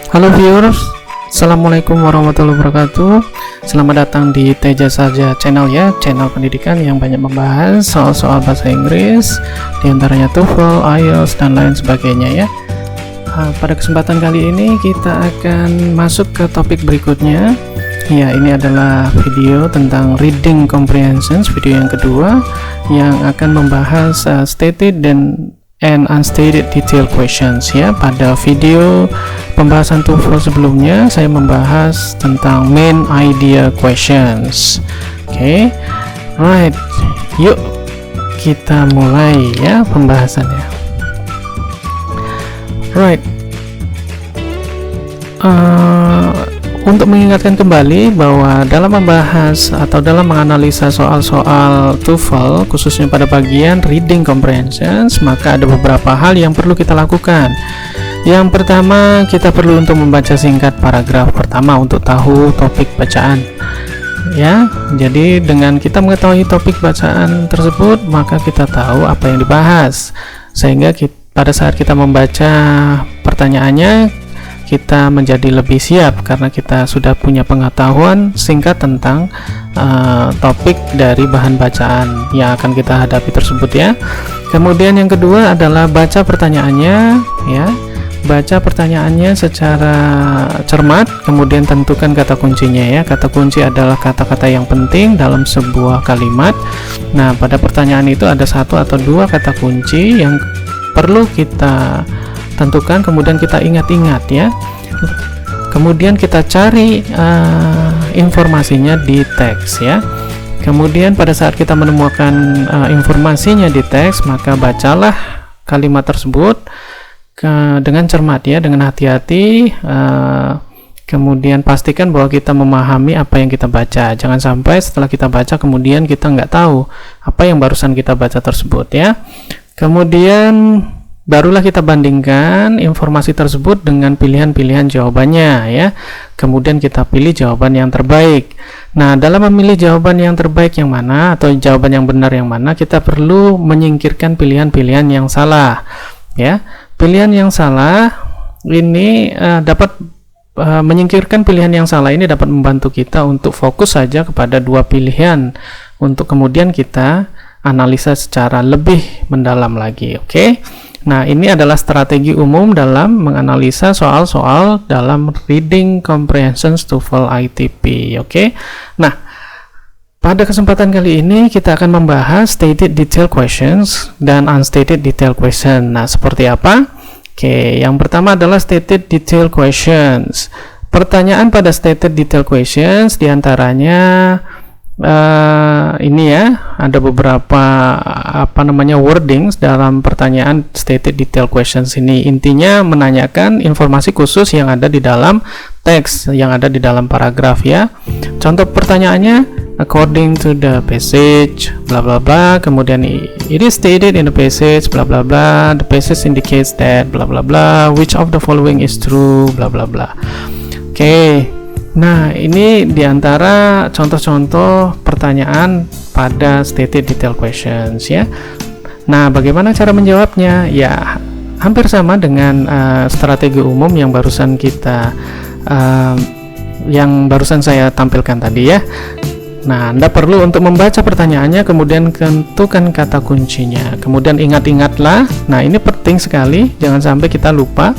Halo viewers, Assalamualaikum warahmatullahi wabarakatuh. Selamat datang di Teja Saja Channel ya, channel pendidikan yang banyak membahas soal-soal bahasa Inggris, diantaranya TOEFL, IELTS, dan lain sebagainya ya. Pada kesempatan kali ini kita akan masuk ke topik berikutnya. Ya, ini adalah video tentang reading comprehension, video yang kedua yang akan membahas stated and unstated detail questions ya. Pada video pembahasan TOEFL sebelumnya saya membahas tentang main idea questions. Oke, right, yuk kita mulai ya pembahasannya. Right, untuk mengingatkan kembali bahwa dalam membahas atau dalam menganalisa soal-soal TOEFL khususnya pada bagian reading comprehensions, maka ada beberapa hal yang perlu kita lakukan. Yang pertama, kita perlu untuk membaca singkat paragraf pertama untuk tahu topik bacaan ya. Jadi dengan kita mengetahui topik bacaan tersebut, maka kita tahu apa yang dibahas, sehingga pada saat kita membaca pertanyaannya kita menjadi lebih siap karena kita sudah punya pengetahuan singkat tentang topik dari bahan bacaan yang akan kita hadapi tersebut ya. Kemudian yang kedua adalah baca pertanyaannya ya. Baca pertanyaannya secara cermat, kemudian tentukan kata kuncinya ya. Kata kunci adalah kata-kata yang penting dalam sebuah kalimat. Nah, pada pertanyaan itu ada satu atau dua kata kunci yang perlu kita tentukan, kemudian kita ingat-ingat ya. Kemudian kita cari informasinya di teks ya. Kemudian pada saat kita menemukan informasinya di teks, maka bacalah kalimat tersebut dengan cermat ya, dengan hati-hati. Kemudian pastikan bahwa kita memahami apa yang kita baca. Jangan sampai setelah kita baca kemudian kita nggak tahu apa yang barusan kita baca tersebut ya. Kemudian barulah kita bandingkan informasi tersebut dengan pilihan-pilihan jawabannya ya. Kemudian kita pilih jawaban yang terbaik. Nah, dalam memilih jawaban yang terbaik yang mana atau jawaban yang benar yang mana, kita perlu menyingkirkan pilihan-pilihan yang salah ya. Pilihan yang salah ini menyingkirkan pilihan yang salah ini dapat membantu kita untuk fokus saja kepada dua pilihan untuk kemudian kita analisa secara lebih mendalam lagi. Oke. Nah, ini adalah strategi umum dalam menganalisa soal-soal dalam reading comprehension TOEFL ITP. Oke. Nah, pada kesempatan kali ini kita akan membahas stated detail questions dan unstated detail question. Nah, seperti apa? Oke, yang pertama adalah stated detail questions. Pertanyaan pada stated detail questions diantaranya ini ya, ada beberapa wordings dalam pertanyaan stated detail questions ini. Intinya menanyakan informasi khusus yang ada di dalam teks, yang ada di dalam paragraf ya. Contoh pertanyaannya, according to the passage bla bla bla, kemudian it is stated in the passage bla bla bla, the passage indicates that bla bla bla, which of the following is true bla bla bla. Oke. Nah, ini diantara contoh-contoh pertanyaan pada stated detail questions ya. Nah, bagaimana cara menjawabnya? Ya, hampir sama dengan strategi umum yang barusan saya tampilkan tadi ya. Nah, Anda perlu untuk membaca pertanyaannya, kemudian tentukan kata kuncinya, kemudian ingat-ingatlah. Nah, ini penting sekali, jangan sampai kita lupa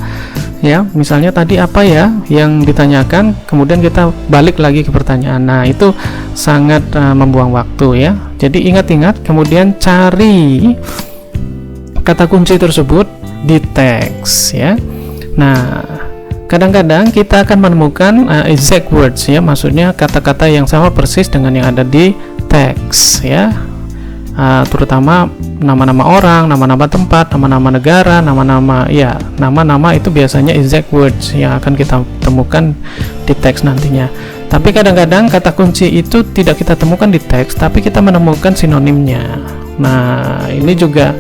ya. Misalnya tadi apa ya yang ditanyakan, kemudian kita balik lagi ke pertanyaan. Nah, itu sangat membuang waktu ya. Jadi ingat-ingat, kemudian cari kata kunci tersebut di teks ya. Nah, kadang-kadang kita akan menemukan exact words ya, maksudnya kata-kata yang sama persis dengan yang ada di teks ya. Terutama nama-nama orang, nama-nama tempat, nama-nama negara, nama-nama itu biasanya exact words yang akan kita temukan di teks nantinya. Tapi kadang-kadang kata kunci itu tidak kita temukan di teks, tapi kita menemukan sinonimnya. Nah, ini juga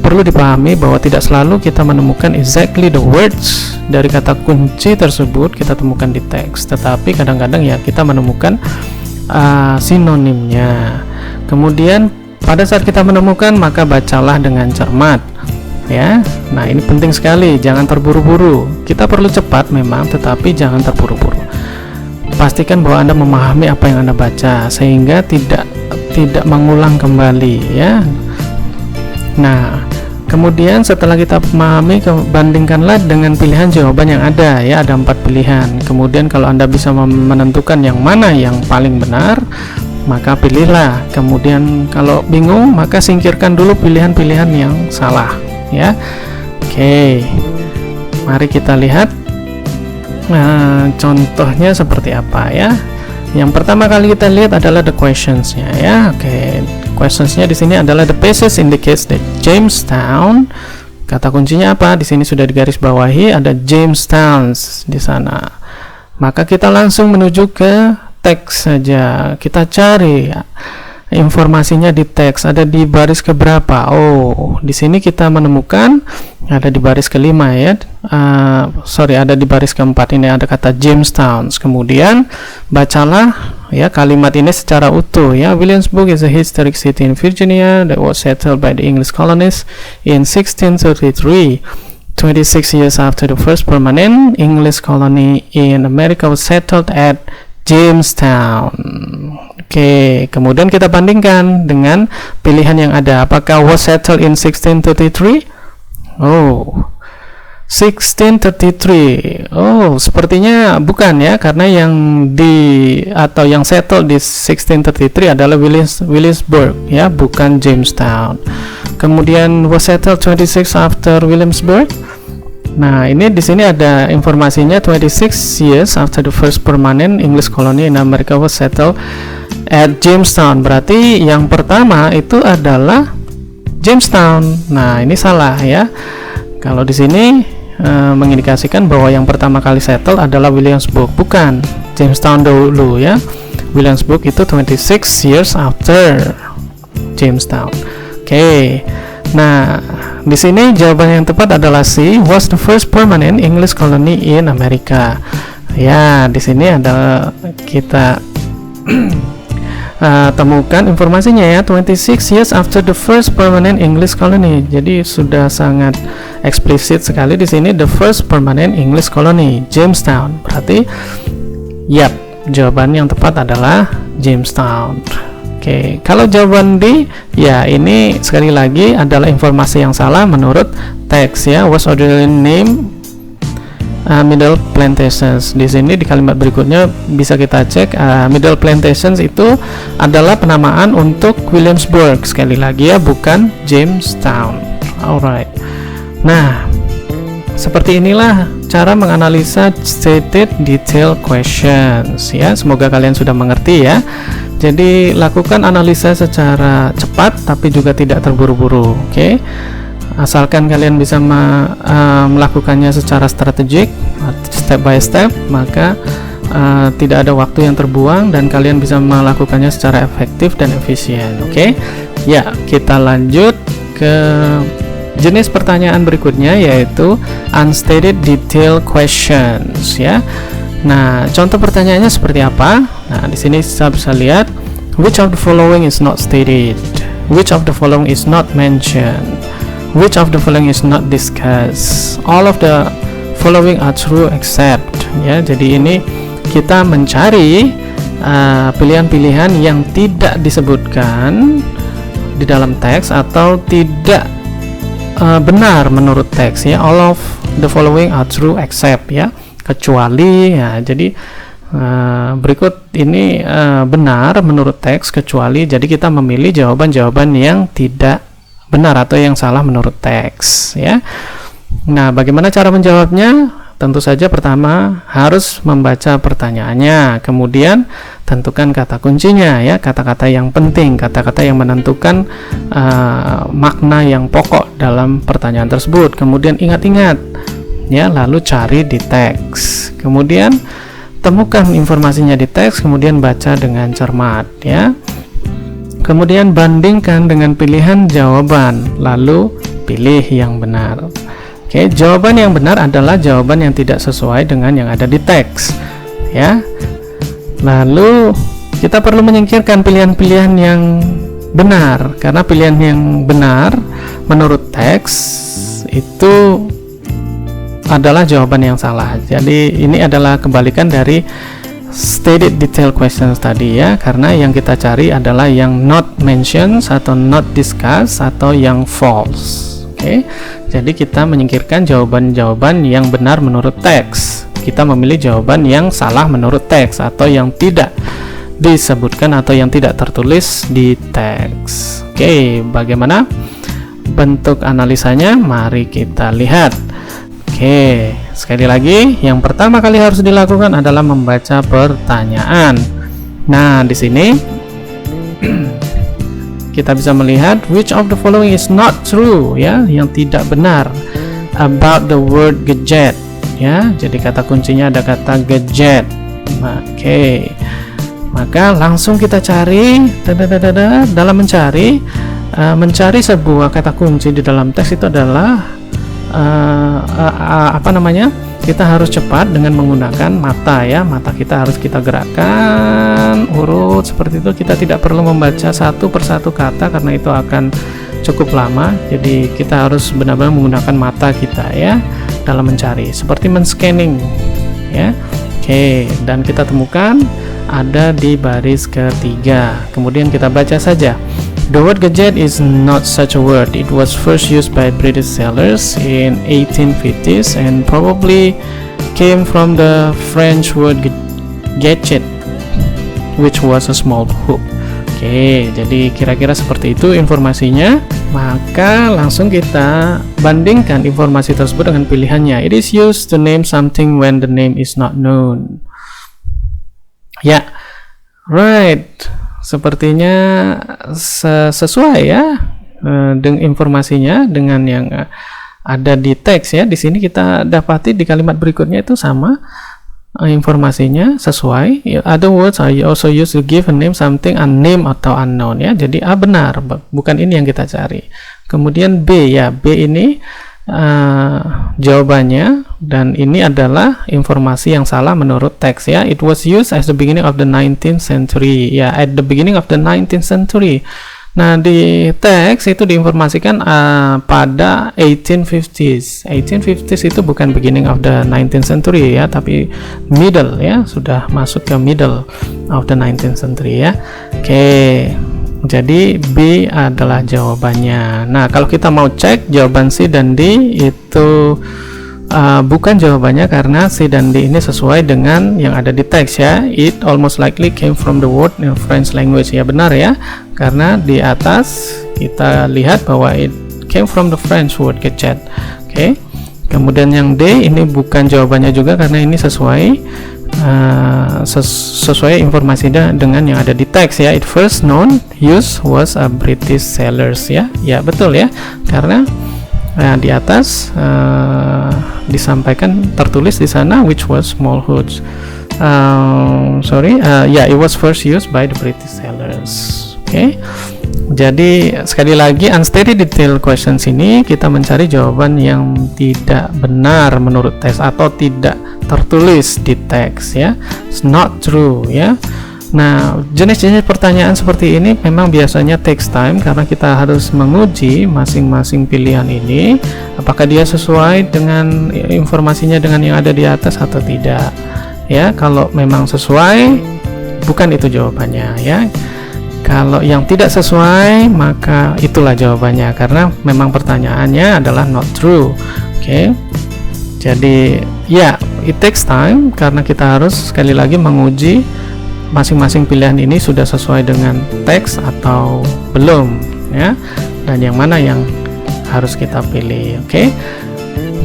perlu dipahami bahwa tidak selalu kita menemukan exactly the words dari kata kunci tersebut kita temukan di teks, tetapi kadang-kadang ya kita menemukan sinonimnya. Kemudian pada saat kita menemukan, maka bacalah dengan cermat. ya. Nah, ini penting sekali, jangan terburu-buru. Kita perlu cepat memang, tetapi jangan terburu-buru. Pastikan bahwa Anda memahami apa yang Anda baca sehingga tidak mengulang kembali, ya. Nah, kemudian setelah kita memahami, bandingkanlah dengan pilihan jawaban yang ada, ya. Ada 4 pilihan. Kemudian kalau Anda bisa menentukan yang mana yang paling benar, maka pilihlah. Kemudian kalau bingung, maka singkirkan dulu pilihan-pilihan yang salah, ya. Oke, mari kita lihat contohnya seperti apa, ya. Yang pertama kali kita lihat adalah the questions-nya, ya. Oke, questions-nya di sini adalah the passage indicates that Jamestown. Kata kuncinya apa? Di sini sudah digaris bawahi, ada Jamestown di sana. Maka kita langsung menuju ke teks saja. Kita cari informasinya di teks, ada di baris keberapa? Oh, di sini kita menemukan ada di baris kelima, ya. Ada di baris keempat. Ini ada kata Jamestown. Kemudian bacalah, ya, kalimat ini secara utuh, ya. Williamsburg is a historic city in Virginia that was settled by the English colonists in 1633. 26 years after the first permanent English colony in America was settled at Jamestown. Oke, kemudian kita bandingkan dengan pilihan yang ada. Apakah was settled in 1633? Oh, 1633. Oh, sepertinya bukan, ya, karena yang settled di 1633 adalah Williamsburg, ya, bukan Jamestown. Kemudian was settled 26 after Williamsburg. Nah, ini di sini ada informasinya 26 years after the first permanent English colony in America was settled at Jamestown. Berarti yang pertama itu adalah Jamestown. Nah, ini salah, ya. Kalau di sini mengindikasikan bahwa yang pertama kali settle adalah Williamsburg, bukan Jamestown dulu, ya. Williamsburg itu 26 years after Jamestown. Oke. Nah, di sini jawaban yang tepat adalah C, was the first permanent English colony in America. Ya, di sini ada kita temukan informasinya, ya, 26 years after the first permanent English colony. Jadi sudah sangat eksplisit sekali di sini, the first permanent English colony Jamestown. Berarti jawaban yang tepat adalah Jamestown. Oke, kalau jawaban D, ya, ini sekali lagi adalah informasi yang salah menurut teks, ya. Was originally named Middle Plantations. Di sini di kalimat berikutnya bisa kita cek, Middle Plantations itu adalah penamaan untuk Williamsburg, sekali lagi, ya, bukan Jamestown. Alright. Nah, seperti inilah cara menganalisa stated detail questions, ya. Semoga kalian sudah mengerti, ya. Jadi lakukan analisa secara cepat tapi juga tidak terburu-buru, oke? Asalkan kalian bisa melakukannya secara strategik, step by step, maka tidak ada waktu yang terbuang dan kalian bisa melakukannya secara efektif dan efisien, oke? Ya, kita lanjut ke jenis pertanyaan berikutnya, yaitu unstated detail questions, ya. Nah, contoh pertanyaannya seperti apa? Nah, di sini kita bisa lihat, which of the following is not stated, which of the following is not mentioned, which of the following is not discussed, all of the following are true except, ya. Jadi ini kita mencari pilihan-pilihan yang tidak disebutkan di dalam teks atau tidak benar menurut teks, ya. All of the following are true except, ya, kecuali, ya. Jadi berikut ini benar menurut teks kecuali, jadi kita memilih jawaban-jawaban yang tidak benar atau yang salah menurut teks, ya. Nah, bagaimana cara menjawabnya? Tentu saja pertama harus membaca pertanyaannya, kemudian tentukan kata kuncinya, ya, kata-kata yang penting, kata-kata yang menentukan makna yang pokok dalam pertanyaan tersebut. Kemudian ingat-ingat, ya, lalu cari di teks, kemudian temukan informasinya di teks, kemudian baca dengan cermat, ya. Kemudian bandingkan dengan pilihan jawaban, lalu pilih yang benar. Oke, jawaban yang benar adalah jawaban yang tidak sesuai dengan yang ada di teks, ya. Lalu kita perlu menyingkirkan pilihan-pilihan yang benar, karena pilihan yang benar menurut teks itu adalah jawaban yang salah. Jadi ini adalah kebalikan dari stated detail questions tadi ya, karena yang kita cari adalah yang not mentioned atau not discussed atau yang false. Oke, jadi kita menyingkirkan jawaban-jawaban yang benar menurut teks. Kita memilih jawaban yang salah menurut teks atau yang tidak disebutkan atau yang tidak tertulis di teks. Oke, bagaimana bentuk analisanya? Mari kita lihat. Oke, sekali lagi, yang pertama kali harus dilakukan adalah membaca pertanyaan. Nah, di sini kita bisa melihat which of the following is not true, ya, yang tidak benar about the word gadget, ya. Jadi kata kuncinya ada kata gadget. Oke. Maka langsung kita cari dalam mencari sebuah kata kunci di dalam teks itu adalah kita harus cepat dengan menggunakan mata ya. Mata kita harus kita gerakkan urut seperti itu. Kita tidak perlu membaca satu persatu kata karena itu akan cukup lama. Jadi kita harus benar-benar menggunakan mata kita ya dalam mencari, seperti men-scanning ya. Oke, dan kita temukan ada di baris ketiga. Kemudian kita baca saja. The word gadget is not such a word. It was first used by British sailors in 1850s and probably came from the French word gadget, which was a small hook. Oke, jadi kira-kira seperti itu informasinya. Maka langsung kita bandingkan informasi tersebut dengan pilihannya. It is used to name something when the name is not known. Ya, right. Sepertinya sesuai ya dengan informasinya dengan yang ada di teks ya. Di sini kita dapati di kalimat berikutnya itu sama informasinya sesuai. Other words are also used to give a name something unnamed atau unknown ya. Jadi A benar, bukan ini yang kita cari. Kemudian B ya, B ini jawabannya, dan ini adalah informasi yang salah menurut teks ya. It was used at the beginning of the 19th century ya, at the beginning of the 19th century. Nah, di teks itu diinformasikan pada 1850s. 1850s itu bukan beginning of the 19th century ya, tapi middle ya, sudah masuk ke middle of the 19th century ya. Oke. Jadi B adalah jawabannya. Nah, kalau kita mau cek jawaban C dan D itu bukan jawabannya, karena C dan D ini sesuai dengan yang ada di teks ya. It almost likely came from the word in French language ya, benar ya, karena di atas kita lihat bahwa it came from the French word gadget. Oke. Kemudian yang D ini bukan jawabannya juga, karena ini sesuai informasinya dengan yang ada di teks ya. It first known use was a British sailors ya. Ya betul ya, karena di atas disampaikan tertulis di sana which was small hoods. It was first used by the British sailors. Oke. Jadi sekali lagi, unstated detail questions ini kita mencari jawaban yang tidak benar menurut teks atau tidak tertulis di teks ya. It's not true ya. Nah, jenis-jenis pertanyaan seperti ini memang biasanya takes time, karena kita harus menguji masing-masing pilihan ini apakah dia sesuai dengan informasinya dengan yang ada di atas atau tidak ya. Kalau memang sesuai, bukan itu jawabannya ya. Kalau yang tidak sesuai, maka itulah jawabannya, karena memang pertanyaannya adalah not true. Oke. Jadi ya, it takes time, karena kita harus sekali lagi menguji masing-masing pilihan ini sudah sesuai dengan teks atau belum ya, dan yang mana yang harus kita pilih. Oke.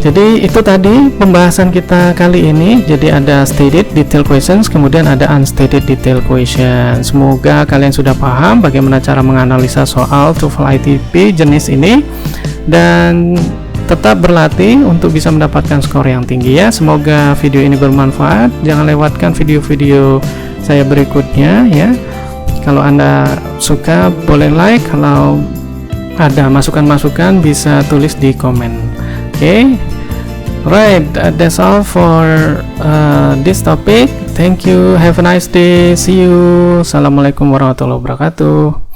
Jadi itu tadi pembahasan kita kali ini. Jadi ada stated detail questions, kemudian ada unstated detail questions. Semoga kalian sudah paham bagaimana cara menganalisa soal TOEFL ITP jenis ini, dan tetap berlatih untuk bisa mendapatkan skor yang tinggi ya. Semoga video ini bermanfaat. Jangan lewatkan video-video saya berikutnya ya. Kalau Anda suka boleh like, kalau ada masukan-masukan bisa tulis di komen. Okay, right, that's all for this topic. Thank you, have a nice day, see you. Assalamualaikum warahmatullahi wabarakatuh.